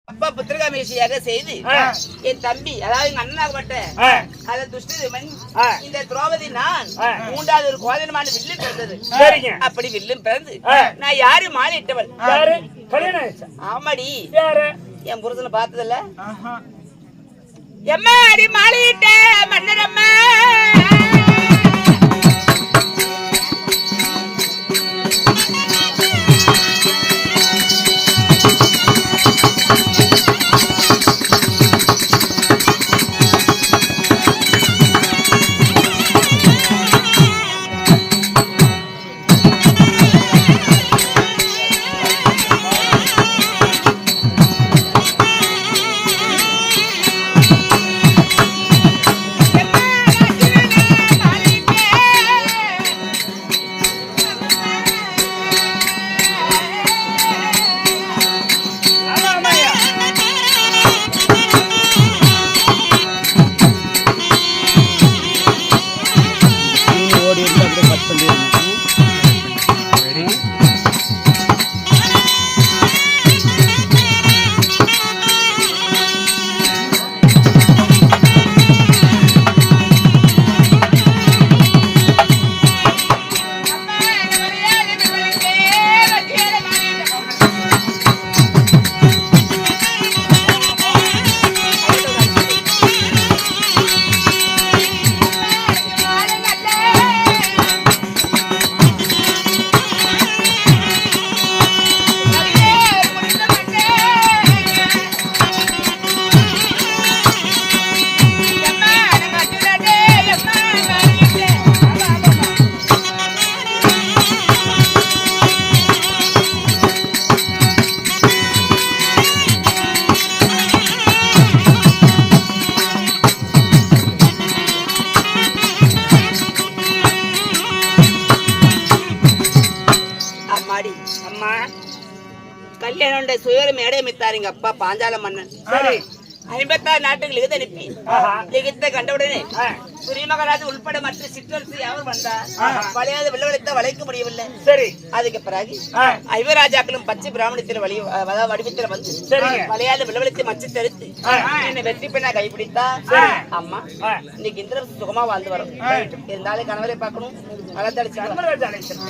அப்பா புத்திரகாமேஷியாக செய்து என் தம்பி அதாவது எங்க அண்ணனாகப்பட்ட அதை துஷ்டமன் இந்த திரௌபதி நான் மூன்றாவது ஒரு கோதனமான வில்லும் பிறந்தது. அப்படி வில்லும் பிறந்து நான் யாரு மாலையிட்டவள் ஆமாடி என் புருஷனை பார்த்ததில்ல எம்மா அடி மாலையிட்ட மன்னரம்மா கல்யாணம் சுயர மேடை மித்தாருங்க அப்பா பாஞ்சால மன்னன் 56 நாட்டுக்கு லிகித அனுப்பி லிகித்த கண்டவுடனே சுரீமகராஜ் உள்பட மற்ற சிற்றரசு யாரும் வந்தா வளையாத வெள்ளவளைத்த வளைக்க முடியவில்லை. சரி அதுக்கு பிறகு ஐவராஜாக்களும் பச்சை பிராமணத்தில் வடிவத்தில் வந்து வளையாத வெள்ளவளைத்தை மச்சு தடுத்து என்னை வெற்றி பெண்ணா கைப்பிடித்தா அம்மா இன்னைக்கு இந்திர சுகமா வாழ்ந்து வரும். இருந்தாலும் கணவரை பார்க்கணும் வளர்த்தடிச்சு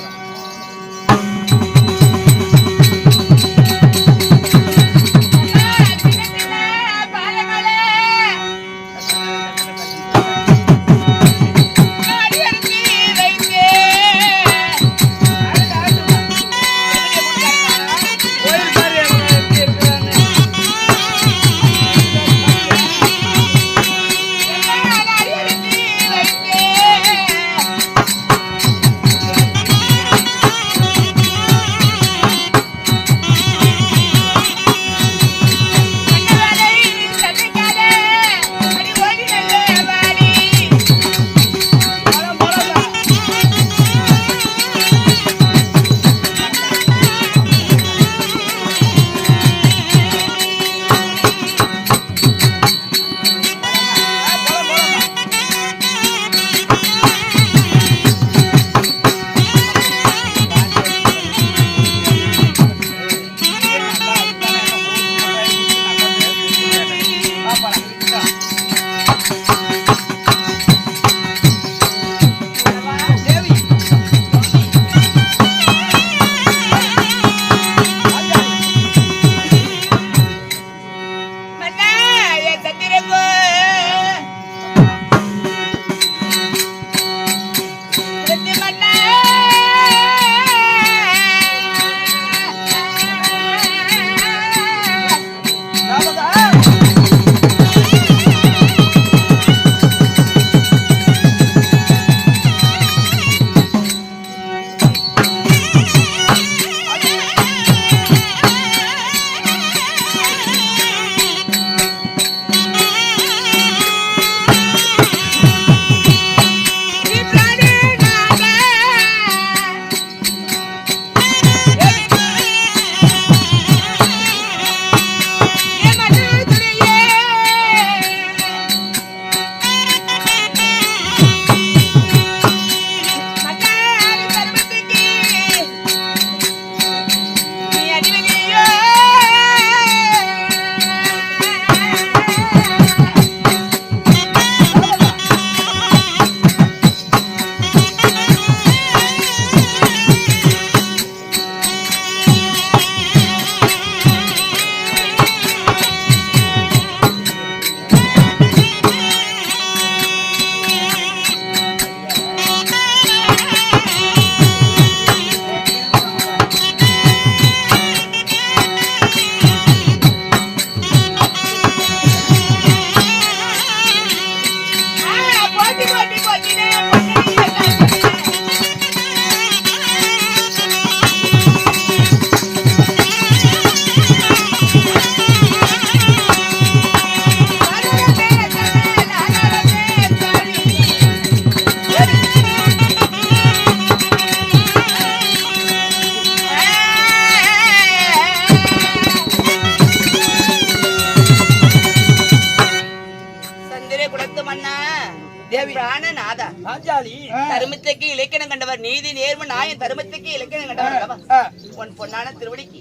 பாஞ்சாலி தர்மத்துக்கு இலக்கணம் கண்டவர், நீதி நேர்ம நாயம் தர்மத்துக்கு இலக்கணம் கண்டவர். உன் பொன்னான திருவடிக்கு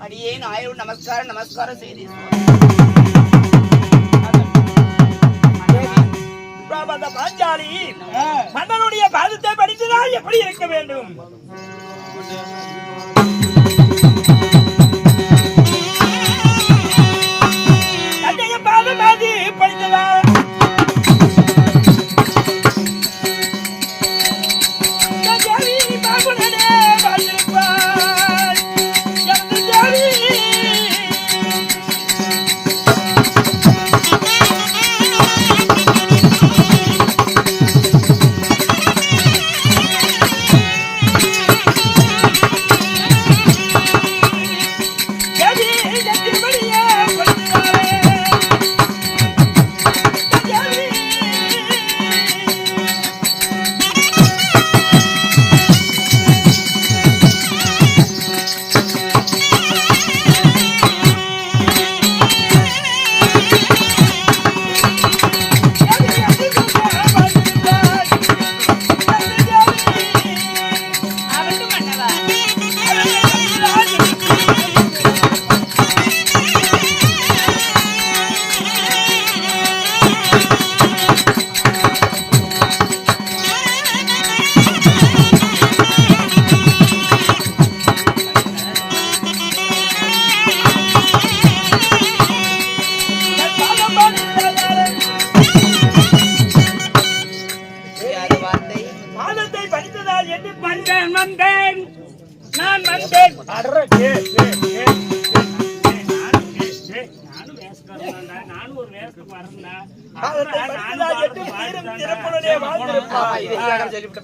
அடியேன் 1000 நமஸ்காரம் நமஸ்காரம் செய்து பாஞ்சாலி மன்னனுடைய பாதத்தை படித்துதான் எப்படி இருக்க வேண்டும்? தன்னுடைய பாதம் அது படித்ததான்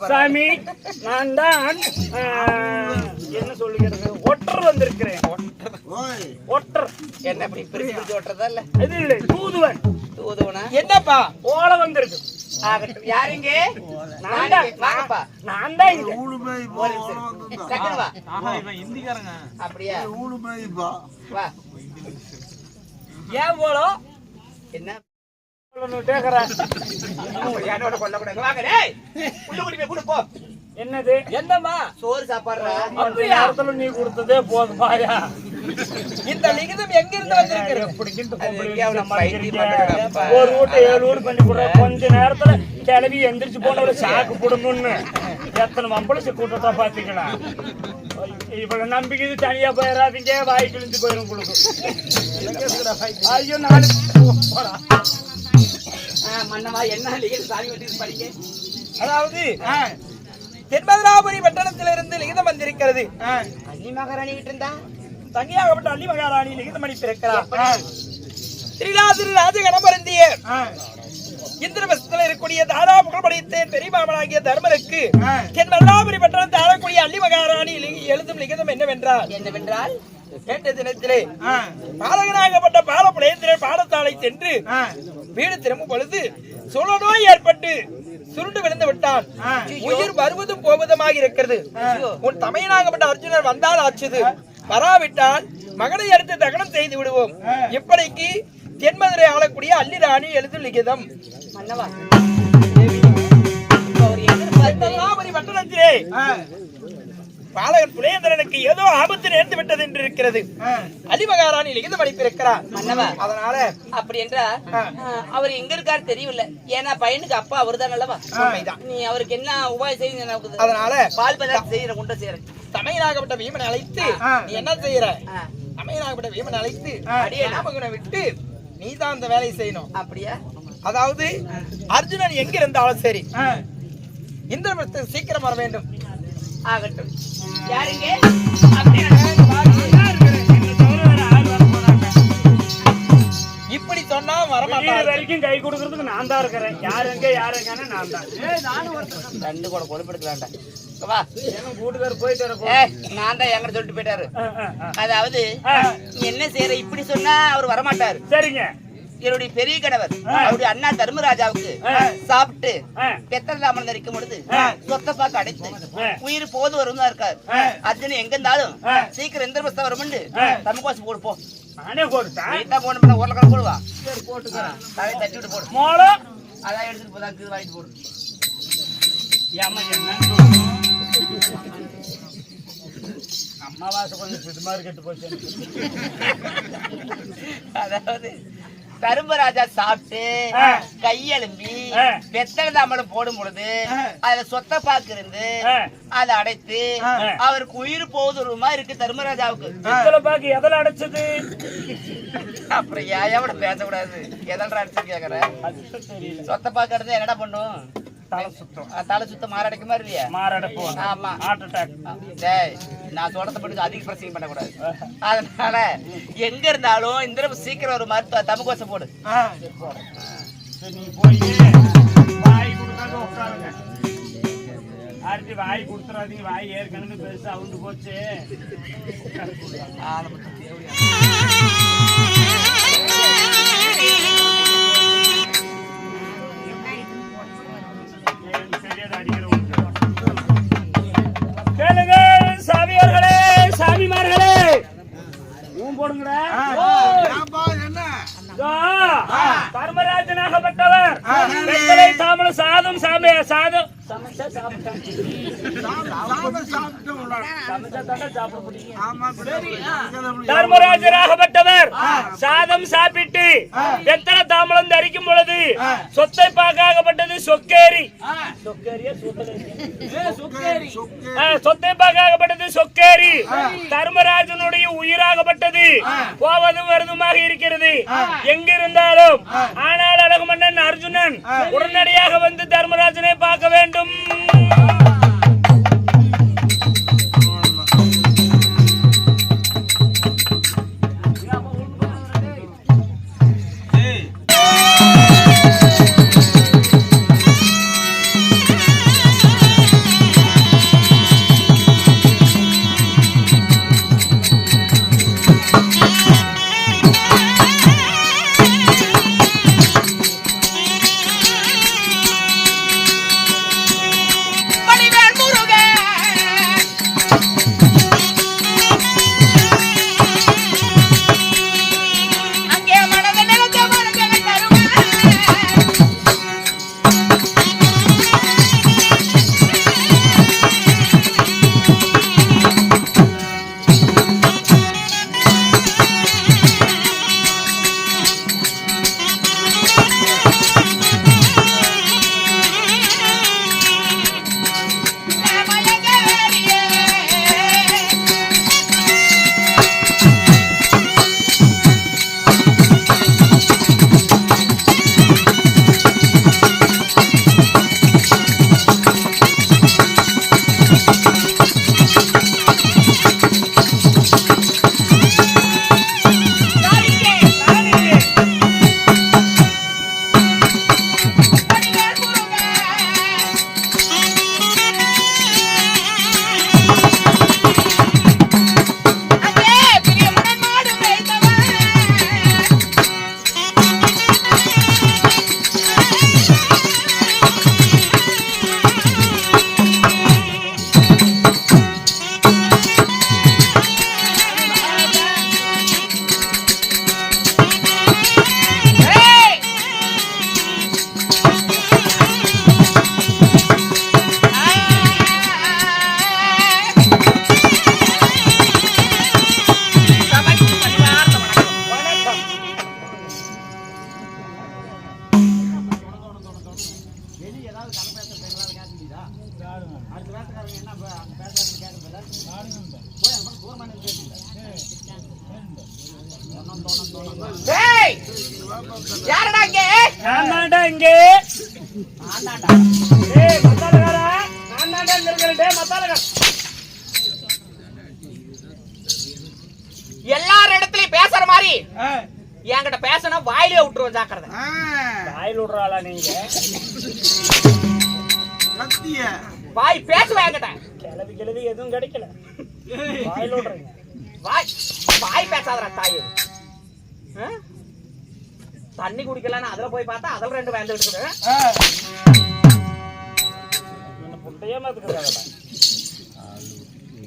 சாமி, நான் தான் என்ன சொல்லுகிறது, ஒற்றர் வந்திருக்கிறேன். ஒற்றர் என்ன பிரிச்சு ஒட்டுறதா இல்ல? இது இல்லை, தூதுவன். தூதுவனா? என்னப்பா ஓல வந்திருக்கு? யாருங்க? நான் தான் இங்க. இந்திக்காரங்க அப்படியா? வா. ஏன் போலோ என்ன என்னது? என்னம்மா சோறு சாப்பாடுறா? அந்த நேரத்துல நீ கொடுத்ததே போதும் பாயா. இந்த லிகிதம் எங்க இருந்து வந்திருக்கிறது? ஒரு வீட்டை 7 ஊர் பண்ணி போடுற, கொஞ்ச நேரத்துல கிளவி எந்திரிச்சு போன ஒரு சாக்கு போடணும்னு எத்தனை மம்பளசி கூட்டத்தா பாத்தீங்களா? இவ்வளவு நம்பிக்கை இது தனியா போயிடாதீங்க, வாய் கிழிஞ்சு போயிடும் உங்களுக்கு. ஐயோ நாலு மன்னவா என்ன சாமி வட்டி படிக்க. அதாவது தென்மதுராபுரி பட்டணத்திலிருந்து லிகிதம் வந்திருக்கிறது. அள்ளி மகாராணி கிட்ட இருந்தா தங்கியாகப்பட்ட அள்ளி மகாராணி லிகிதம் அளித்திருக்கிறார். திரிலாதிரி ராஜ கணபருந்திய இந்திரபஸ்தில் இருக்கக்கூடிய தாரா புகழ் படைத்த பெரிய மாமனாகிய தர்மருக்கு தென்மதுராபுரி பட்டணத்தில் ஆளக்கூடிய அள்ளி மகாராணி எழுதும் லிகிதம் என்னவென்றால் கேட்ட தினத்திலே பாலகனாகப்பட்ட பாலப்புலேந்திரன் பாடசாலை சென்று வீடு திரும்பும் பொழுது சுழ நோய் ஏற்பட்டு சுருண்டு விழுந்து விட்டான். உயிர் வருவதும் போவதுமாக இருக்கிறது. உன் தமையனாகப்பட்ட அர்ஜுனர் வந்தால் ஆச்சுது, வராவிட்டால் மகனை எடுத்து தகனம் செய்து விடுவோம். இப்படிக்கு தென்மதுரை ஆளக்கூடிய அள்ளி ராணி எழுதும் லிகிதம். மன்னவா பட்டணத்திலே பாலகன் புலேந்திரனுக்கு ஏதோ ஆபத்து நேர்ந்து விட்டது என்று இருக்கிறது. அலிமகாராணி லிகிதம் அளித்திருக்கிறார். மன்னவா அதனால அப்படி என்றா அவர் எங்க இருக்காரு தெரியவில்லை. ஏன்னா பையனுக்கு அப்பா அவர்தான் அல்லவா? நீ அவருக்கு என்ன உபாயம் செய்யுங்க? அதனால பால் பதார்த்தம் செய்யற கொண்டு செய்யற தமையனாகப்பட்ட வீமனை அழைத்து நீ என்ன செய்யற? தமையனாகப்பட்ட வீமனை அழைத்து அடியே நாமகனை விட்டு நீதான் அந்த வேலையை செய்யணும். அப்படியா? அதாவது அர்ஜுனன் எங்க இருந்தாலும் சரி இந்திரபுரத்துக்கு சீக்கிரம் வர வேண்டும். ஆகட்டும். யாருங்க? இப்படி சொன்னா வரமாட்டாங்க. வரைக்கும் கை கொடுக்கறதுக்கு நான் தான் இருக்கிறேன். யாருங்க யாருங்க நான் தான். ரெண்டு கூட கொடுப்படுக்கலாம்டா. வா கூட்டுக்காரர் போயிட்டு நான் தான் எங்க சொல்லிட்டு போயிட்டாரு. அதாவது என்ன செய்யற இப்படி சொன்னா அவர் வரமாட்டாரு. சரிங்க. என்னுடைய பெரிய கணவர் அவருடைய அண்ணா தர்மராஜாவுக்கு சாப்பிட்டு பெத்தல அமர்ந்திருக்கும் பொழுது சொத்த பாக்கு அடைத்து உயிர் போது வரும் தான் இருக்காரு. அர்ஜுன் எங்க இருந்தாலும் சீக்கிரம் எந்த பஸ்தா வரும்னு தம்மகாசு போடு போ. நானே போட்டுட்டேன். வீட்டா போன பண்ண உருளைக்கிழங்கு போடுவா. சரி போட்டுக்கிறேன். தலையை தட்டி விட்டு போடு. மோளம் அதான் எடுத்துட்டு போதா வாங்கிட்டு போடு. ஏம்மா என்னன்னு சொல்லணும்? அம்மாவாசை கொஞ்சம் சிதுமாறு கெட்டு போச்சு. அதாவது தர்மராஜா சாப்பிட்டு கையெலும்பி வெத்தலை தாம்பலம் போடும் பொழுது அதுல சொத்த பாக்கு இருந்து அதை அடைத்து அவருக்கு உயிர் போதுமா இருக்கு தர்மராஜாவுக்கு. வெத்தலை பாக்கு எதில் அடைச்சது? அப்புறம் ஏன் பேசக்கூடாது, எதல்ற அடிச்சு கேக்குற? சொத்த பாக்கு அடைஞ்சா என்னடா பண்ணும்? தலை சுத்தம் மாரடைக்குமா இல்லையா? மாரடைப்போம். ஆமா, ஹார்ட் அட்டாக். டேய் நான் சொல்றத பத்தி அதிக பிரச்சனை பண்ணக்கூடாது. அதனால எங்க இருந்தாலும் இந்த தடவை சீக்கிரம் ஒரு மருத்துவ தமுகோசம் போடு. நீ போய் வாய் கொடுக்காத உட்காருங்க. அடுத்து வாய் கொடுத்துறாதீங்க. வாய் ஏற்கனவே பெருசா அவுந்து போச்சு. கேளுங்க சாமியார்களே, சாமிமார்களே, போடுங்கடா. தர்மராஜனாகப்பட்டவர் வெத்தலை தாம்பலம் சாதம் சாதம் தர்மராஜனாகப்பட்டவர் சாதம் சாப்பிட்டு வெத்தலை தாம்பலம் தரிக்கும் பொழுது சொத்தை பாக்காகப்பட்டது சொக்கேரி. சொத்தை பாக்காகப்பட்டது சொக்கேரி. தர்மராஜனுடைய உயிராகப்பட்டது போவதும் வருதுமாக இருக்கிறது. எங்கிருந்தாலும் ஆனால் அழகு மன்னன் அர்ஜுனன் உடனடியாக வந்து தர்மராஜனை பார்க்க வேண்டும். யாரடா இங்க? நான்தான்டா இங்க. டேய் மத்தாலகாரா, நான்தான்டா இங்க இருக்கேன். டேய் மத்தாலகாரா, எல்லார் இடத்துலயும் பேசுற மாதிரி என்கிட்ட பேசணும் வாயிலே விட்டுருவோம். ஜாக்கிரதை. வாயில் விடுறாளா நீங்க? வாய் பேசுவேன் என்கிட்ட. கிளவி எதுவும் கிடைக்கல. வாயில் விடுறீங்க. வாய் பேசாதடா தாய். தண்ணி குடிக்கலான்னு அதுல போய் பார்த்தா அதுல ரெண்டு வேந்துட்டு இருக்கு.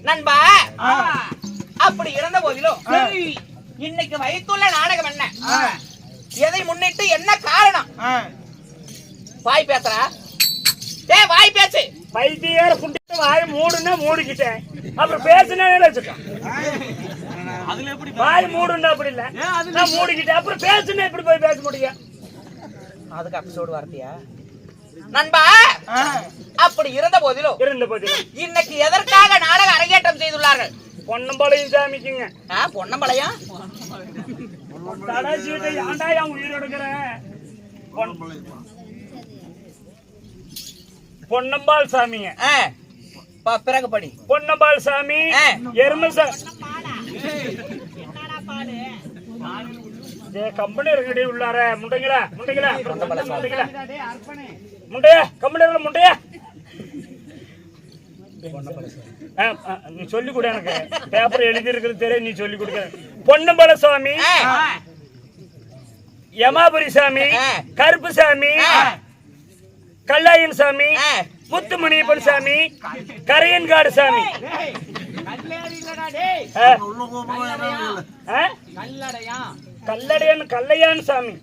நண்பா, அப்படி இருந்த போதிலும் இன்னைக்கு வைத்துள்ள நாடகம் என்ன, எதை முன்னிட்டு, என்ன காரணம்? வாய் பேசுற? வாய் பேசு. பைத்தியார புண்டிட்டு வாய மூடுன்னா மூடிக்கிட்டேன். அப்புறம் பேசுனே வச்சுட்டேன். வாய் மூடுன்னா அப்படி இல்ல, நான் மூடிக்கிட்டேன். அப்புறம் பேசுனா எப்படி போய் பேச முடியும்? அதுக்கு எபிசோடு வார்த்தையா நண்பா? அப்படி இருந்த போதிலும் இன்னைக்கு எதற்காக நாடக அரங்கேற்றம் செய்துள்ளார்கள்? பொன்னம்பாளையம் சாமிக்குங்க. பொன்னம்பாளையம் ஏன்டா என் உயிரோடு இருக்கிறேன்? பொன்னம்பாள் சாமிங்க. பிறகு படி. பொன்னம்பாள் சாமி எருமை கம்பெனி இருக்கடி உள்ளார முண்டைங்களா முண்டைங்களா முண்டைங்களா முண்டையா கம்பெனி முண்டையா நீ சொல்லி கொடு. எனக்கு பேப்பர் எழுதி இருக்கிறது தெரியும், நீ சொல்லி கொடுக்க. பொன்னம்பல சாமி, யமாபுரி சாமி, கருப்பு சாமி, கல்லாயன் சாமி, முத்துமணியப்பன் சாமி, கரையன்காடு சாமி, கல்லடையன் கல்லையான் சாமி,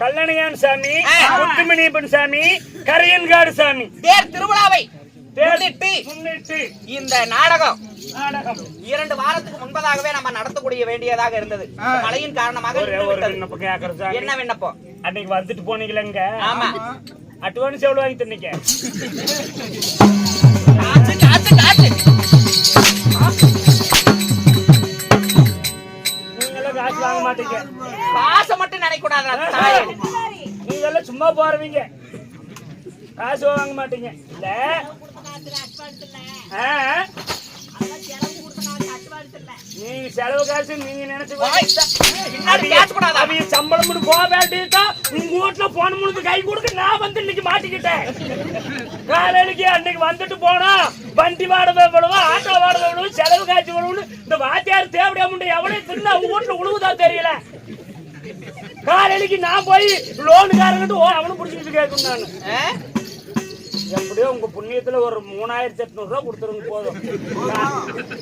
கல்லணையான் சாமி, முத்துமணியப்பன் சாமி, கரையன்காடு சாமி. திருவிழாவை இந்த நாடகம் 2 வாரத்துக்கு முன்பதாகவே நம்ம நடத்தக்கூடிய வேண்டியதாக இருந்தது. மழையின் காரணமாக என்ன விண்ணப்பம்? அன்னைக்கு வந்துட்டு போனீங்களங்க. ஆமா, அட்வான்ஸ் எவ்வளவு வாங்கி தந்தீங்க? நீங்களும் காசு வாங்க மாட்டீங்க. காசை மட்டும் நினைக்க கூடாது. நீங்க எல்லாம் சும்மா போறவீங்க, காசு வாங்க மாட்டீங்க. இல்ல நீங்க செலவு காசு நீங்க நினைச்சு சம்பளம் போக வேண்டியதா உங்க வீட்டுல போன முழுது கை கொடுக்க நான் வந்து இன்னைக்கு மாட்டிக்கிட்டேன். காலையிலுக்கு அன்னைக்கு வந்துட்டு போனா வண்டி வாடகை எவ்வளவோ, ஆட்டோ வாடகை எவ்வளவு, செலவு காசு எவ்வளவுன்னு இந்த வாத்தியார் தேவையா முண்டை எவ்வளவு தின்னு அவங்க வீட்டுல உழுவுதா தெரியல. காலையிலுக்கு நான் போய் லோனுக்காரங்கிட்டு அவனு பிடிச்சிக்கிட்டு கேட்கணும். நான் எப்படியோ உங்க புண்ணியத்துல ஒரு 3800 ரூபாய் கொடுத்துருங்க போதும்.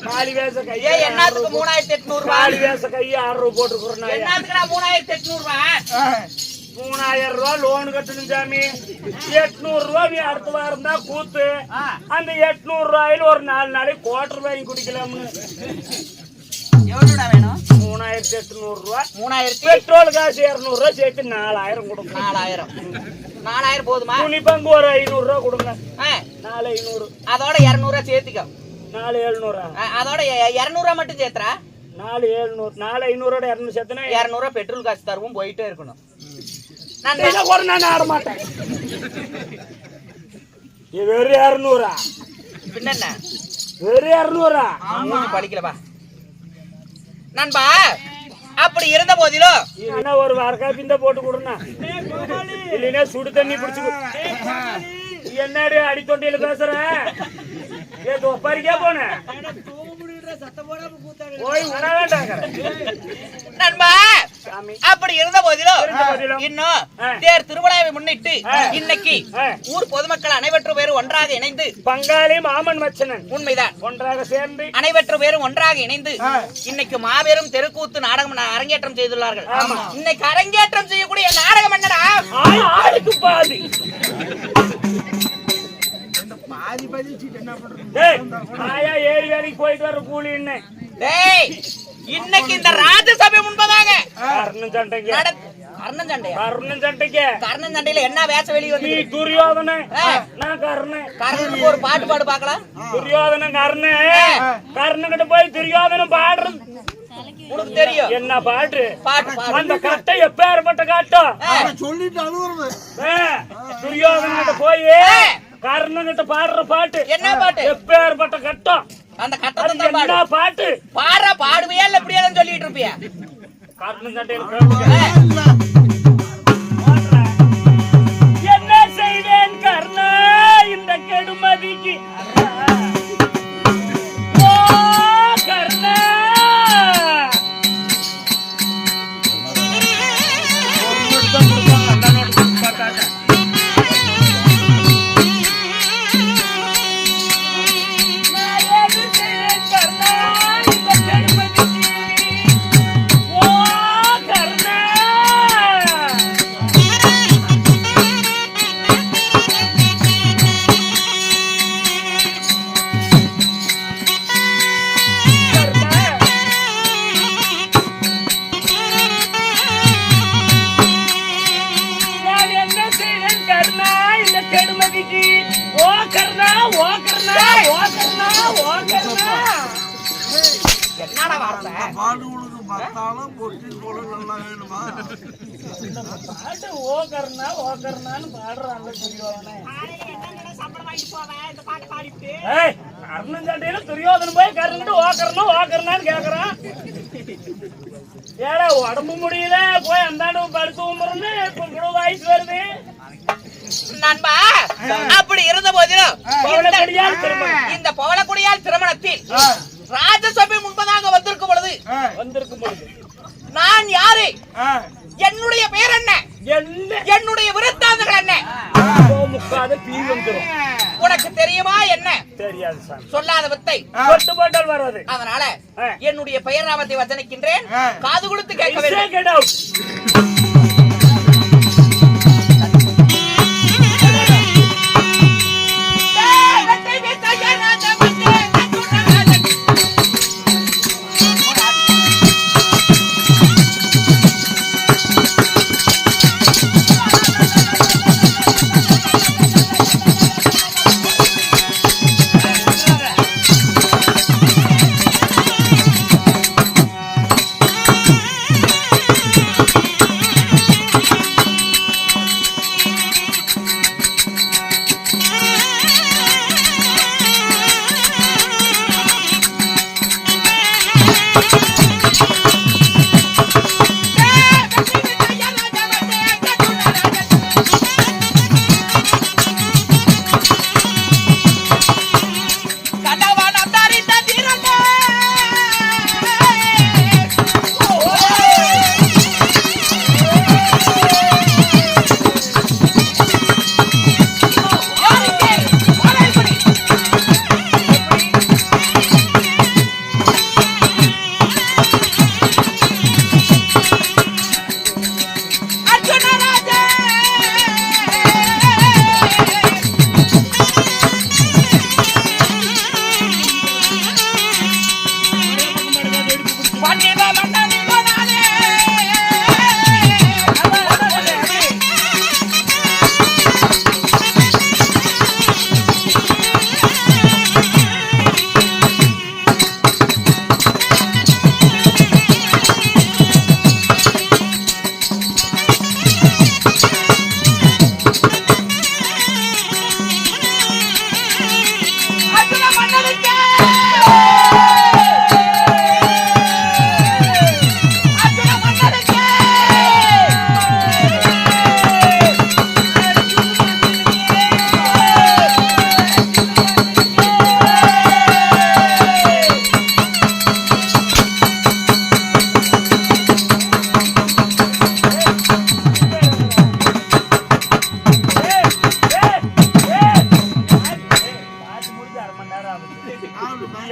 காலி வேச கையா என்னத்துக்கு 3800 காலி வேச கையா 6 ரூபாய் போட்டுக்கிறேன். என்னத்துக்கு 3800 ரூபாய்? 3000 ரூபாய் லோன் கட்டணும் சாமி. 800 ரூபாய் நீ அடுத்த வாரம் தான் கூத்து. அந்த 800 ரூபாயில ஒரு 4 நாளைக்கு குவார்டர் வாங்கி குடிக்கலாம்னு. எவ்வளவுடா வேணும்? 3800 ரூபாய். 3000 பெட்ரோல் காசு 200 ரூபாய் சேர்த்து 4000 கொடுங்க. 4000 போதுமா? துணி பங்கு ஒரு 500 ரூபாய் கொடுங்க. 4500. அதோட 200 ரூபாய் சேர்த்துக்க. 4700. அதோட 200 ரூபாய் மட்டும் சேர்த்துறா. 4700. 4500 200 சேர்த்தனா 200 ரூபாய் பெட்ரோல் காசு தருவோம், போயிட்டே இருக்கணும். நான் ஆட மாட்டேன். வெறும் 200. பின்ன வெறும் 200 படிக்கலப்பா நண்பா. அப்படி இருந்த போதிலும் ஒரு வாரக்கா பிந்த போட்டு கொடுனா, இல்லைன்னா சுடு தண்ணி பிடிச்சு. என்னடி அடி தொண்டையில பேசுற? ஒப்பாரிக்கா போன போய் உண வேண்டாங்க நண்பா. அப்படி இருந்த போதிலும் இன்னும் தேர் திருவிழாவை முன்னிட்டு இன்னைக்கு ஊர் பொதுமக்கள் அனைவற்று பேரும் ஒன்றாக இணைந்து, பங்காளி மாமன் மச்சனன் உண்மைதான், ஒன்றாக சேர்ந்து அனைவற்று பேரும் ஒன்றாக இணைந்து இன்னைக்கு மாபெரும் தெருக்கூத்து நாடகம் அரங்கேற்றம் செய்துள்ளார்கள். இன்னைக்கு அரங்கேற்றம் செய்யக்கூடிய நாடகம் என்னடா? ஆளுக்கு பாதி. ஏறி வேலைக்கு போயிட்டு வர கூலி என்ன? இன்னைக்கு இந்த ராஜசபை முன்பதாக கர்ணன் சண்டையில என்ன வேச வெளியே வந்து துரியோதன நான் கர்ணனுக்கு ஒரு பாட்டு பாடு பாக்கலாம். துரியோதன கர்ணகிட்ட போய் துரியோதனம் பாடுறது உனக்கு தெரியும் என்ன பாட்டு? பாட்டு அந்த கட்டை எப்பேற்பட்ட காட்டம் சொல்லிட்டு அழுகுறது. துரியோதன போய் கர்ணகிட்ட பாடுற பாட்டு என்ன பாட்டு? எப்பேற்பட்ட கட்டம். அந்த கட்டத்தை என்ன பாட்டு பாடுற? பாடுவியா இல்ல எப்படியா சொல்லிட்டு இருப்பியா? கர்ணன் என்ன செய்வேன் கர்ணா இந்த கெடுமதிக்கு? கர்ணா என்னடா வார்த்தை? பாடுகளுக்கு மத்தாலும் பொட்டி போல நல்லா வேணுமா? பாட்டு ஓக்கர்னா ஓக்கர்னான்னு பாடுறாங்க துரியோதனை. அருணன் சண்டையில துரியோதனை போய் கருங்கிட்டு ஓக்கர்னா ஓக்கர்னான்னு கேக்குறான். ஏடா உடம்பு முடியல போய் அந்தாண்டு படுத்து உமருன்னு இப்ப இவ்வளவு வயசு வருது. நண்பா, அப்படி இருந்த போதிலும் பவளக்கொடியால் திருமணம். இந்த பவளக்குடியால் திருமணத்தில் ராஜசபை முன்பதாக வந்திருக்கும் பொழுது நான் யாரு, என்னுடைய பெயர் என்ன, என்னுடைய விருத்தாந்தங்கள் என்ன, முக்காத தீ வந்துடும். உனக்கு தெரியுமா என்ன? தெரியாது சார். சொல்லாத வித்தை சொட்டு போட்டால் வராது. அதனால என்னுடைய பெயர் நாமத்தை வச்சனிக்கின்றேன், காது கொடுத்து கேட்க வேண்டும்.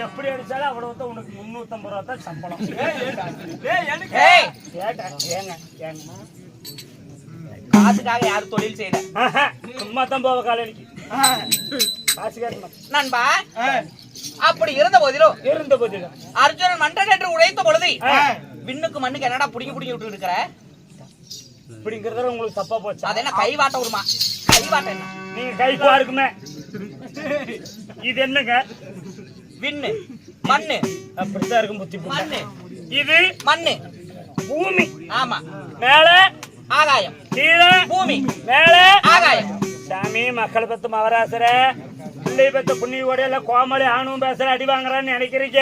எப்படி அடிச்சாலும் அவ்வளவு உனக்கு 350 ரூபா தான் சம்பளம். காசுக்காக யாரும் தொழில் செய்யல, சும்மா தான் போவ காலைக்கு காசு கேட்கணும் நண்பா. அப்படி இருந்த போதிலும் அர்ஜுனன் மன்றன் என்று உழைத்த பொழுது விண்ணுக்கு மண்ணுக்கு என்னடா புடிங்கி புடிங்கி விட்டு இருக்கிற? இப்படிங்கிறத உங்களுக்கு தப்பா போச்சு. அது என்ன கைவாட்ட வருமா? கைவாட்ட என்ன? நீங்க கை பாருக்குமே. இது என்னங்க? விண்ணு மண்ணு. அப்படித்தான் இருக்கும் புத்தி. மண்ணு இது மண்ணு பூமி. ஆமா. மேல ஆகாயம், கீழே பூமி, மேல ஆகாயம். சாமி மக்களை பத்து மவராசர பிள்ளை பத்த புண்ணியோட எல்லாம் கோமாளி ஆணும் பேசுற அடி வாங்குறான்னு நினைக்கிறீங்க.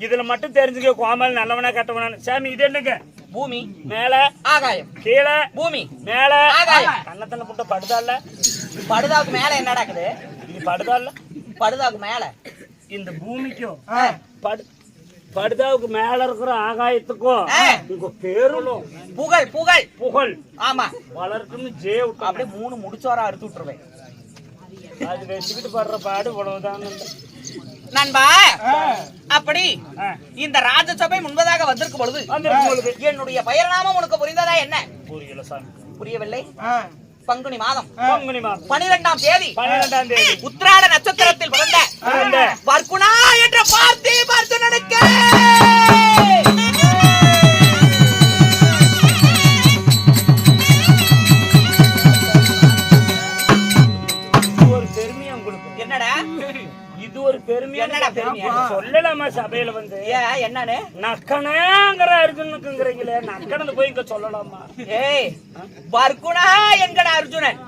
இதுல மட்டும் தெரிஞ்சுக்க கோமாளி நல்லவனா கட்டவனான்னு. சாமி இது என்னங்க? பூமி மேல ஆகாயம், கீழே பூமி, மேல ஆகாயம். கண்ணத்தனை புட்ட படுதால படுதாவுக்கு மேல என்ன நடக்குது? இது படுதால படுதாவுக்கு மேல இந்த பூமிக்கும் படுதாவுக்கு மேல இருக்கிற ஆகாயத்துக்கும் உங்க பேரும் புகழ் புகழ் புகழ். ஆமா. வளர்க்குன்னு ஜே விட்டு அப்படியே 3 முடிச்சோரா அறுத்து விட்டுருவேன். அது வச்சுக்கிட்டு படுற பாடு இவ்வளவுதான் நண்பா. அப்படி இந்த ராஜசபை முன்பதாக வந்திருக்கும் பொழுது என்னுடைய பெயர் நாமம் உனக்கு புரிந்ததா என்ன? புரியல சாமி. புரியவில்லை. பங்குனி மாதம் 12ஆம் தேதி உத்திராட நட்சத்திரத்தில் பிறந்த வர்க்குணா என்ற பார்த்தீபர்ஜுனனுக்கு ஒரு பெருமையை உங்களுக்கு. என்னடா சபையில வந்து ஏன் என்னன்னு நக்கனேங்கிற அர்ஜுனுக்குங்கிறீங்களே நக்கனது போய் இங்க சொல்லலாமா? ஏய் பர்குணா என்கட அர்ஜுனன்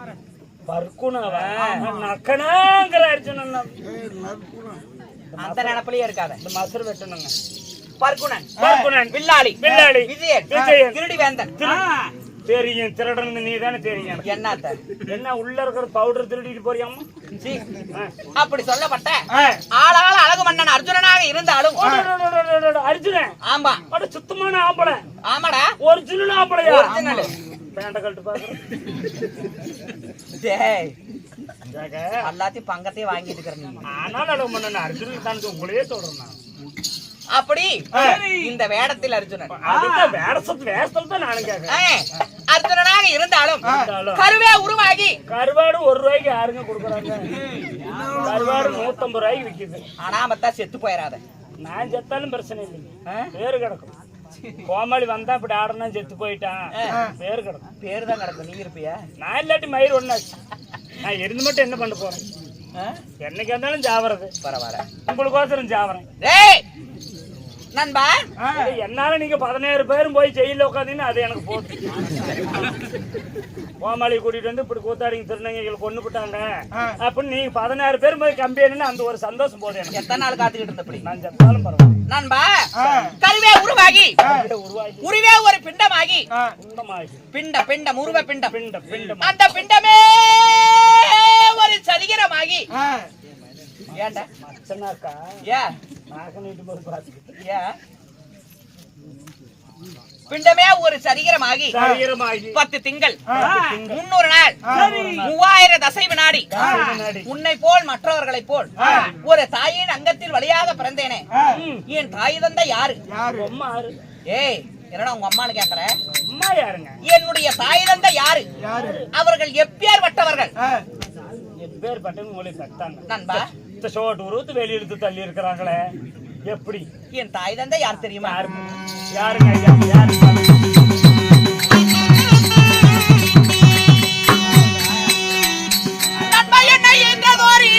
பர்குணவன் நக்கனேங்கிற அர்ஜுனன் அந்த நினைப்பிலேயே இருக்காத. இந்த மசர் வெட்டணுங்க. பர்குணன் பர்குணன் வில்லாளி வில்லாளி விஜயன் விஜயன் திருடி வேந்தன் தெரியும். திருடன் நீ தானே தெரியும். என்னத்த என்ன உள்ள இருக்கிற பவுடர் திருடிட்டு போறியாமா? அப்படி சொல்லப்பட்ட ஆளாள அழகு மன்னன் அர்ஜுனனாக இருந்தாலும் அர்ஜுனன் ஆமா அட சுத்தமான ஆம்பளை. ஆமாடா ஒரிஜினல் ஆம்பளையா? ஒரிஜினல். பேண்ட கழட்டு பாக்குறேன். டேய் எல்லாத்தையும் பங்கத்தையும் வாங்கிட்டு இருக்கறீங்க. ஆனாலும் அழகு மன்னன் அர்ஜுனன் தான் உங்களையே சொல்றேன் நான். அப்படி இந்த வேடத்தில் அர்ஜுனன் அதுதான் வேடத்துல தான் நானும் கேட்கிறேன். அர்ஜுனனாக இருந்தாலும் கருவே உருவாகி கருவாடு 1 ரூபாய்க்கு யாருங்க கொடுக்குறாங்க? கருவாடு 150 ரூபாய்க்கு விக்குது. அனாமத்தா செத்து போயிடாத. நான் செத்தாலும் பிரச்சனை இல்லைங்க, பேரு கிடக்கும். கோமாளி வந்தா இப்படி ஆடனா செத்து போயிட்டான், பேரு கிடக்கும். பேரு தான் கிடக்கும். நீ இருப்பியா? நான் இல்லாட்டி மயிர் ஒண்ணாச்சு. நான் இருந்து மட்டும் என்ன பண்ண போறேன்? என்னைக்கு இருந்தாலும் ஜாவறது. பரவாயில்ல, உங்களுக்கோசரம் ஜாவறேன். நண்பா என்னால நீங்க 17 பேரும் போய் ஜெயில உட்காந்தீங்கன்னா அது எனக்கு போட்டு. கோமாளி கூட்டிட்டு வந்து இப்படி கூத்தாடிங்க திருநங்கைகளை கொண்டு போட்டாங்க அப்படின்னு நீங்க 16 பேரும் போய் கம்பெனி அந்த ஒரு சந்தோஷம் போது எனக்கு. எத்தனை நாள் காத்துக்கிட்டு இருந்தபடி நான் செத்தாலும் பரவாயில்ல. நண்பா கருவே உருவாகி உருவே ஒரு பிண்டமாகி பிண்ட பிண்டம் உருவ பிண்டம் பிண்டம் அந்த பிண்டமே ஒரு சரீரமாகி ஏண்டா மச்சனாக்கா ஏன் நாகனிட்டு போய் பாத்துக்கிட்டு ஏன் பிண்டமே ஒரு சரீரமாகி 10 திங்கள் 300 நாள் 3000 தசை வினாடி உன்னை போல் மற்றவர்களை போல் ஒரு தாயின் அங்கத்தில் வழியாக பிறந்தேனே. என் தாய் தந்தை யாரு? ஏய் என்னடா உங்க அம்மான்னு கேக்குற? அம்மா யாருங்க? என்னுடைய தாய் தந்தை யாரு? அவர்கள் எப்பேற்பட்டவர்கள்? எப்பேற்பட்டவங்க உங்களுக்கு கட்டாங்க நண்பா. இந்த சோட்டு உருவத்து வெளியிழுத்து தள்ளி இருக்கிறாங்களே எப்படி? என் தாய் தந்தை யார் தெரியுமா? யாருங்க ஐயா? யாரு? நண்பா என்ன என்ற கோரி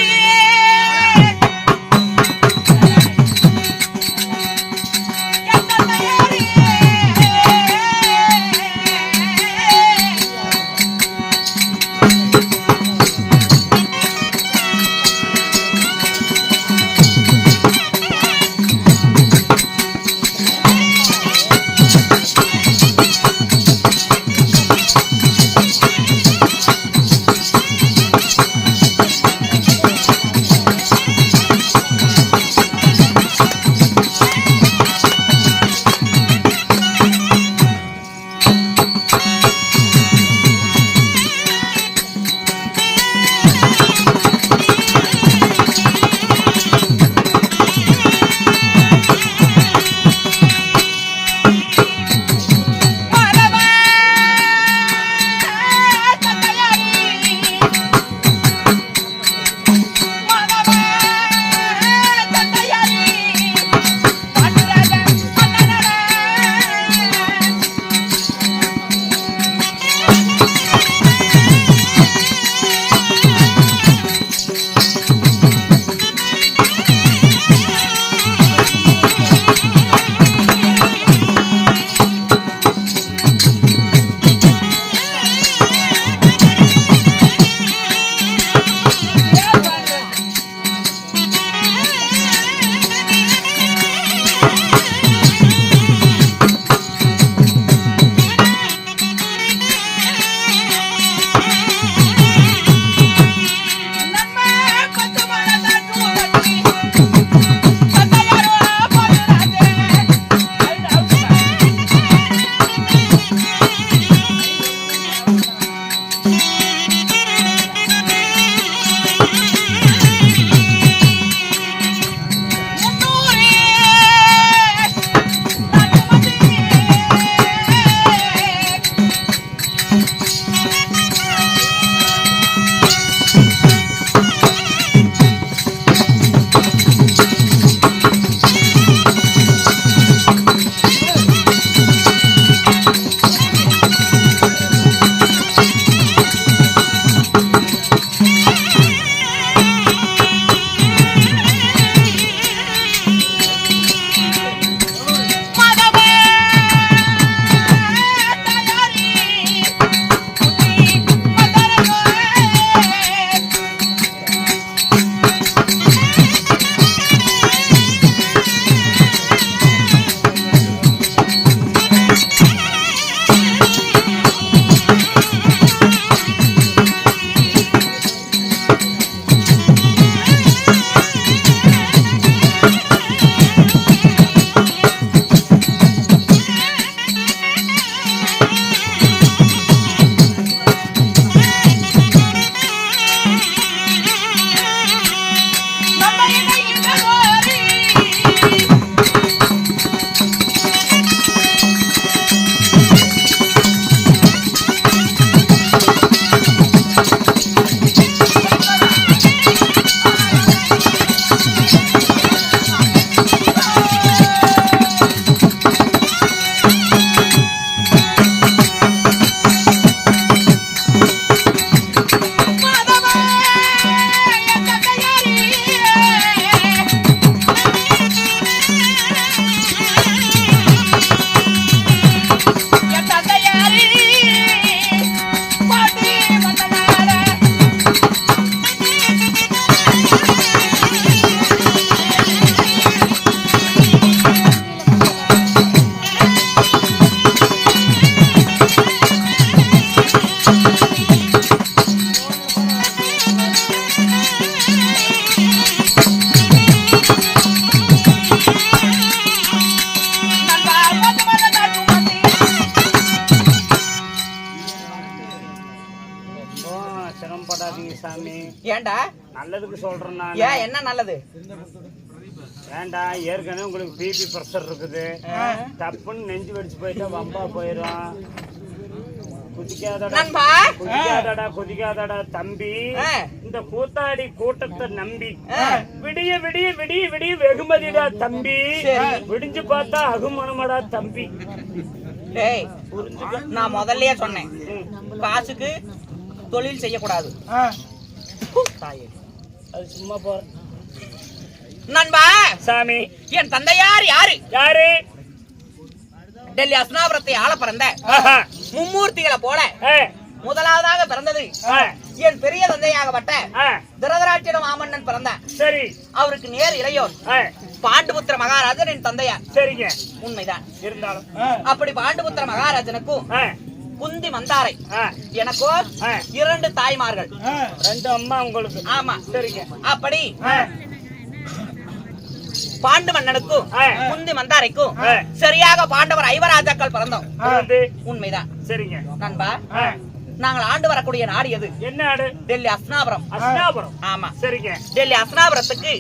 சாமி. ஏன்டா நல்லதுக்கு சொல்றேன் நான். ஏன் என்ன நல்லது? ஏன்டா ஏற்கனவே உங்களுக்கு பிபி பிரஷர் இருக்குது. தப்புன்னு நெஞ்சு வெடிச்சு போயிட்டா வம்பா போயிடும். நண்பா குதிக்காதடா தம்பி. இந்த கூத்தாடி கூட்டத்தை நம்பி விடிய விடிய விடிய விடிய வெகுமதிடா தம்பி. விடிஞ்சு பார்த்தா அகுமணமடா தம்பி. டேய் நான் முதல்லயே சொன்னேன், காசுக்கு தொழில் செய்யக்கூடாது. அது சும்மா போற நண்பா. சாமி, என் தந்தையார் யாரு? யாரு? டெல்லி அஸ்னாபுரத்தை ஆள பிறந்த மும்மூர்த்திகளை போல முதலாவதாக பிறந்தது என் பெரிய தந்தையாகப்பட்ட திருதராட்சிட மாமன்னன் பிறந்தான். சரி. அவருக்கு நேர் இளையோர் பாண்டுபுத்திர மகாராஜன் என் தந்தையார். சரிங்க, உண்மைதான். இருந்தாலும் அப்படி பாண்டுபுத்திர மகாராஜனுக்கும் குந்தி மந்தாரை எனக்கோ 2 தாய்மார்கள். 2 அம்மா உங்களுக்கு? ஆமா. சரிங்க. அப்படி பாண்டு மன்னனுக்கும் குந்தி மந்தாரைக்கும் சரியாக பாண்டவர் 5 ராஜாக்கள் பிறந்தோம். உண்மைதான். சரிங்க நண்பா. நாங்கள் ஆண்டு வரக்கூடிய நாடு எது? என்ன நாடு? டெல்லி அஸ்னாபுரம். அஸ்னாபுரம். ஆமா. சரிங்க. டெல்லி அஸ்னாபுரத்துக்கு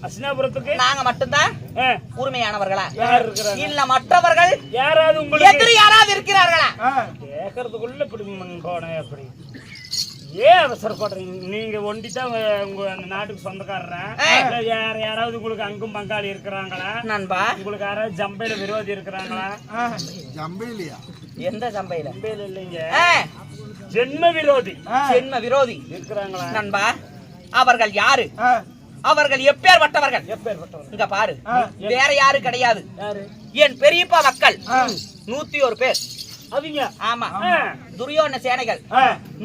அஸ்னாபுரத்துக்கு நாங்க மட்டும்தான் உரிமையானவர்களா? யார் இருக்கிறாங்க? இல்ல மற்றவர்கள் யாராவது உங்களுக்கு எதிரி யாராவது இருக்கிறார்களா? கேக்குறதுக்குள்ள இப்படி போனேன். அப்படி ஏன் அவசரப்படுறீங்க? நீங்க ஒண்டிதான் உங்க நாட்டுக்கு சொந்தக்காரர். யாராவது உங்களுக்கு அங்கும் பங்காளி இருக்கிறாங்களா நண்பா? உங்களுக்கு யாராவது ஜம்பையில விரோதி இருக்கிறாங்களா? ஜம்பையிலையா? எந்த ஜம்பையில? ஜம்பையில இல்லைங்க, ஜென்ம விரோதி. ஜென்ம விரோதி இருக்கிறாங்களா நண்பா? அவர்கள் யாரு? அவர்கள் எப்பேற்பட்டவர்கள்? இங்க பாரு, வேற யாரு கிடையாது. என் பெரியப்பா மக்கள் 101 பேர். அவங்க? ஆமா. துரியோதன சேனைகள்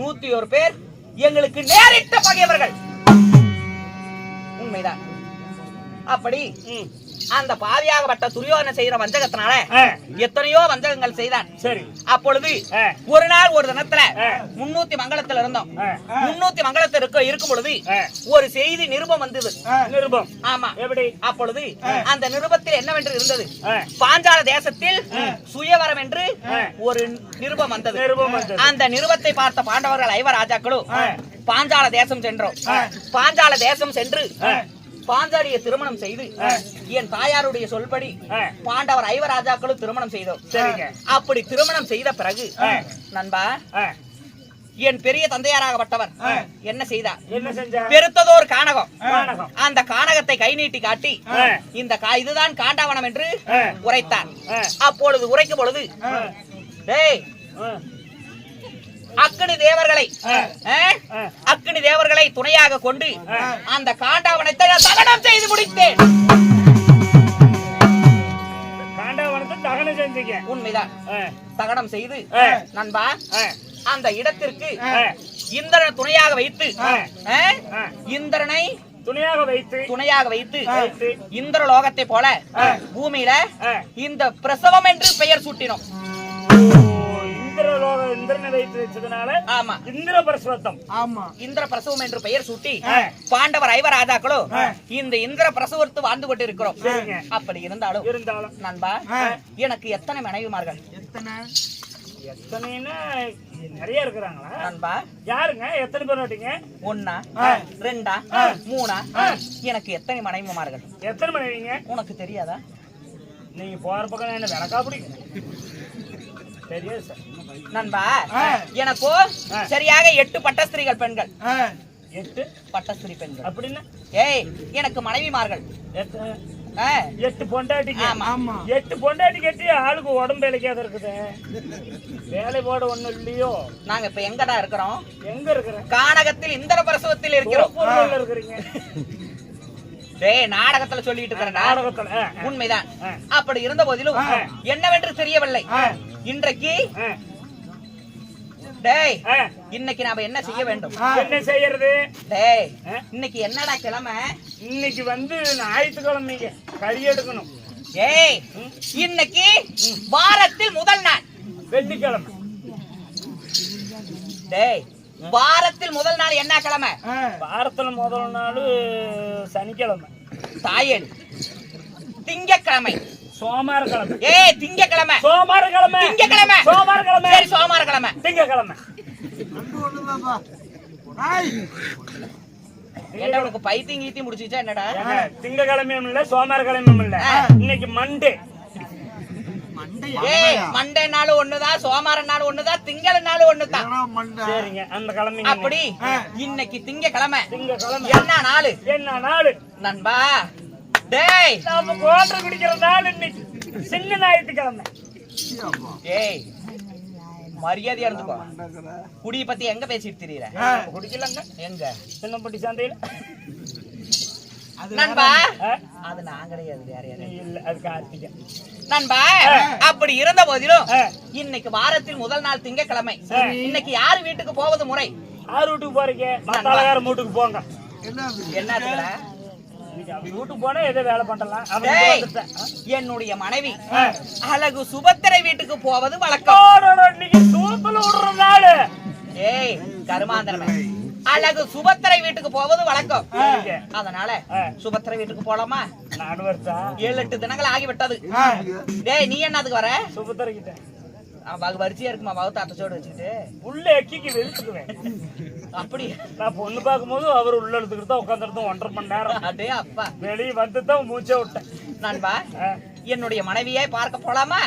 101 பேர் எங்களுக்கு நேரிட்ட பகைவர்கள். உண்மைதான். அப்படி அந்த பாவியாகப்பட்ட துரியோதன செய்யற வஞ்சகத்தினால எத்தனையோ வஞ்சகங்கள் செய்தான். சரி. அப்பொழுது ஒரு நாள் ஒரு தினத்துல 300 மங்கலத்துல இருந்தோம். 300 மங்கலத்துல இருக்கும் பொழுது ஒரு செய்தி நிருபம் வந்தது. நிருபம்? ஆமா. எப்படி? அப்பொழுது அந்த நிருபத்தில் என்னவென்று இருந்தது? பாஞ்சால தேசத்தில் சுயவரம் என்று ஒரு நிருபம் வந்தது. அந்த நிருபத்தை பார்த்த பாண்டவர்கள் 5 ராஜாக்களும் பாஞ்சால தேசம் சென்றோம். பாஞ்சால தேசம் சென்று பாஞ்சாலியை திருமணம் செய்து என் தாயாருடைய சொல்படி பாண்டவர் 5 ராஜாக்களும் திருமணம் செய்தோம். அப்படி திருமணம் செய்த பிறகு நண்பா, என் பெரிய தந்தையாராகப்பட்டவர் என்ன செய்தார்? என்ன செஞ்சார்? பெருத்ததோர் கானகம். அந்த கானகத்தை கை நீட்டி காட்டி இந்த இதுதான் காண்டாவனம் என்று உரைத்தார். அப்பொழுது உரைக்கும் பொழுது டேய் அக்கினி தேவர்களை துணையாக கொண்டு அந்த காண்டாவனத்தை தகனம் செய்து முடித்தேன். காண்டாவனத்தை தகனம் செஞ்சீங்க? உண்மைதான். தகனம் செய்து நண்பா அந்த இடத்திற்கு இந்திரனை துணையாக வைத்து இந்திரனை துணையாக வைத்து இந்திரலோகத்தை போல பூமியில இந்த பிரசவம் என்று பெயர் சூட்டினோம். இந்திரனை வைத்து வச்சதுனால ஆமா இந்திர பிரசவம். ஆமா, இந்திர பிரசவம் என்று பெயர் சூட்டி பாண்டவர் 5 ராஜாக்களும் இந்த இந்திர பிரசவத்து வாழ்ந்து கொண்டு இருக்கிறோம். அப்படி இருந்தாலும் நண்பா, எனக்கு எத்தனை மனைவிமார்கள்? எத்தனைன்னா நிறைய இருக்கிறாங்களா நண்பா? யாருங்க? எத்தனை பேர் ஓட்டிங்க? 1 2 3 எனக்கு எத்தனை மனைவிமார்கள்? எத்தனை மனைவிங்க? உனக்கு தெரியாதா? நீங்க போற பக்கம் என்ன விளக்கா பிடிக்கும் தெரியாது சார். நண்பா, எனக்கோ சரியாக 8 பட்டஸ்திரிகள் பெண்கள். 8 பட்டஸ்திரி பெண்கள் அப்படின்னா எனக்கு மனைவிமார்கள் 8 பொண்டாட்டிக்கு. 8 பொண்டாட்டி கட்டி ஆளுக்கு உடம்பு இழைக்காத இருக்குது. வேலை போட ஒண்ணும் இல்லையோ? நாங்க இப்ப எங்கடா இருக்கிறோம்? எங்க இருக்கிறோம்? கானகத்தில் இந்திர பிரசவத்தில் இருக்கிறோம். இருக்கிறீங்க? நாடகத்துல சொல்லிட்டு இருக்கிற நாடகத்துல. உண்மைதான். அப்படி இருந்த போதிலும் என்னவென்று தெரியவில்லை. இன்றைக்கு டேய் இன்னைக்கு நாம என்ன செய்ய வேண்டும்? என்ன செய்யறது? டேய் இன்னைக்கு என்னடா கிழமை? இன்னைக்கு ஞாயிற்றுக்கிழமைங்க, கறி எடுக்கணும். இன்னைக்கு வாரத்தில் முதல் நாள் வெள்ளிக்கிழமை. டேய் வாரத்தில் முதல் நாள் என்ன கிழமை? வாரத்துல முதல் நாள் சனிக்கிழமை. தாயன் திங்கக்கிழமை. சோமாரக்கிழமை. திங்கக்கிழமை. சோமாரக்கிழமை. திங்கக்கிழமை. சோமாரக்கிழமை. சரி, சோமாரக்கிழமை. திங்கக்கிழமை. இல்லப்பா. ஏய், என்ன உனக்கு பைத்தியம் கீத்தி முடிச்சுச்சா என்னடா? திங்கக்கிழமையும் இல்ல சோமவார கிழமையும் இல்ல, இன்னைக்கு மண்டே. ஏய், மண்டே நாள் ஒண்ணுதான், சோமவார நாள் ஒண்ணுதான், திங்கள நாள் ஒண்ணுதான். ஏடா மண்டை. சரிங்க, அந்த கிழமை அப்படி இன்னைக்கு திங்கக்கிழமை. திங்கக்கிழமை என்ன நாள் என்ன நாள்? நண்பா? டேய், நாம கோட்டை குடிக்கிற நாள் இன்னைக்கு சின்ன ஞாயிற்றுக்கிழமை. ஏய் மரியாதையா இருந்துக்கோ. குடிய பத்தி எங்க பேசிட்டு தெரியற? குடிக்கலங்க எங்க சின்னப்பட்டி சந்தையில. நண்பா, அது நான் கிடையாது, வேற யாரு? இல்ல, அது கார்த்திகை. நண்பா, அப்படி இருந்த போதிலும் இன்னைக்கு வாரத்தில் முதல் நாள் திங்கக்கிழமை. இன்னைக்கு யாரு வீட்டுக்கு போவது முறை? யார் வீட்டுக்கு போறீங்க? மத்தாளகார வீட்டுக்கு போங்க. என்னதுடா? அவங்க வீட்டுக்கு போனா ஏதோ வேலை பண்ணலாம். என்னுடைய மனைவி அழகு சுபத்திரை வீட்டுக்கு போவது வழக்கம். இன்னைக்கு தூத்துல விடுற நாள். ஏய் கருமாந்தரமே, அழகு சுபத்திரை வீட்டுக்கு போவது வழக்கம். அதனால சுபத்திரை வீட்டுக்கு போலாமா? 4 வருஷம் 7-8 தினங்கள் ஆகிவிட்டது. டேய், நீ என்னதுக்கு வர? சுபத்தரைக்கிட்ட வரிசையா இருக்குமா? வகுத்த அட்டச்சோடு வச்சுக்கிட்டு உள்ள எக்கிக்கு வெளுத்துக்குவேன். அப்படி நான் பொண்ணு பார்க்கும்போது அவர் உள்ள எடுத்துக்கிட்டு தான் உட்காந்துருந்தோம் 1.5 மணி நேரம். அடே அப்பா, வெளியே வந்து தான் மூச்சே விட்டேன். நண்பா, என்னுடைய மனைவியை பார்க்க போலாமா?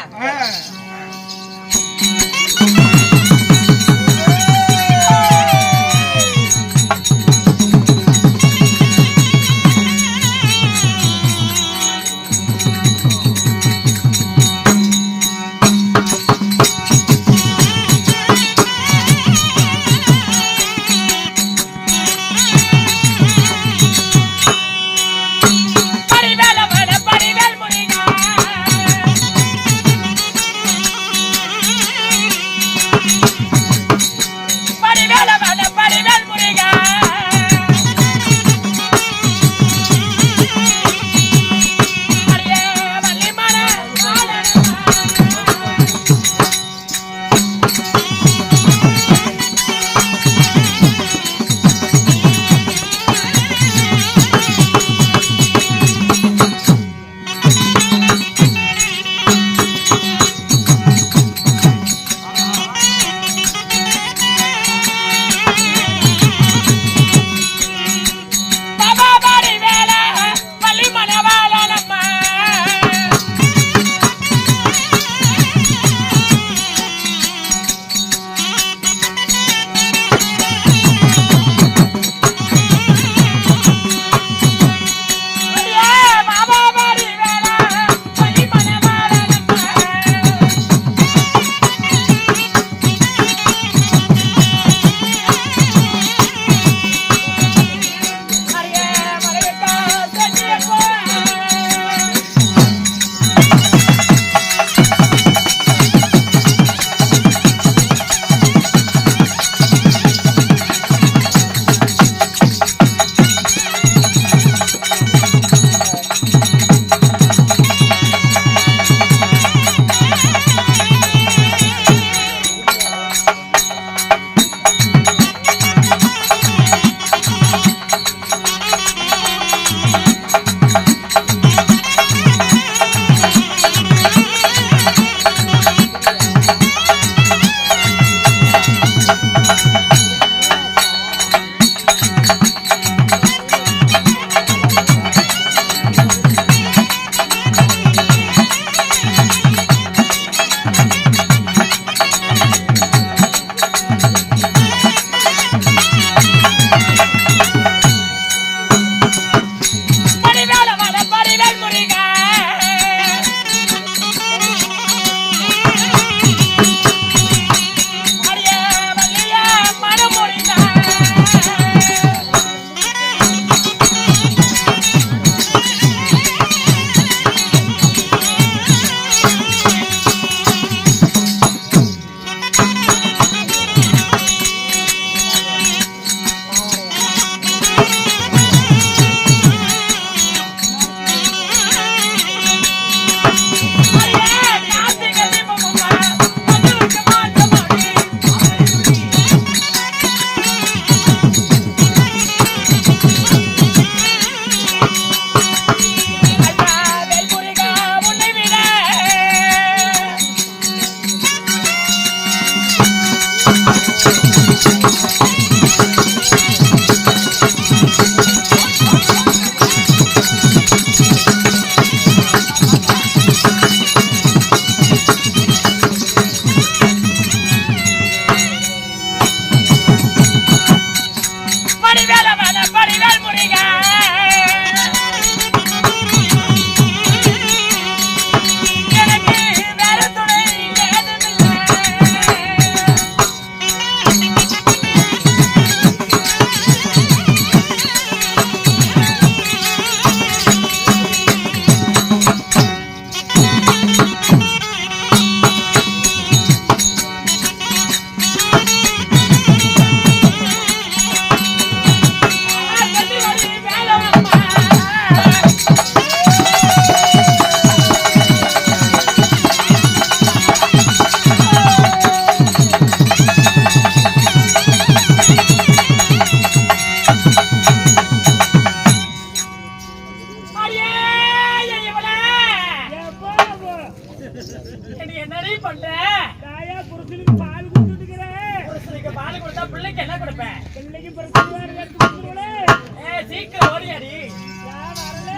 பண்ற? தாயா புருஷனுக்கு பால் கொடுத்துட்டுக்கிறேன். புருஷனுக்கு பால் கொடுத்தா பிள்ளைக்கு என்ன கொடுப்பேன்? பிள்ளைக்கு பிரச்சனை வேற எடுத்து கொடுத்துருவே. சீக்கிரம் ஓடியாடி. நான் வரல.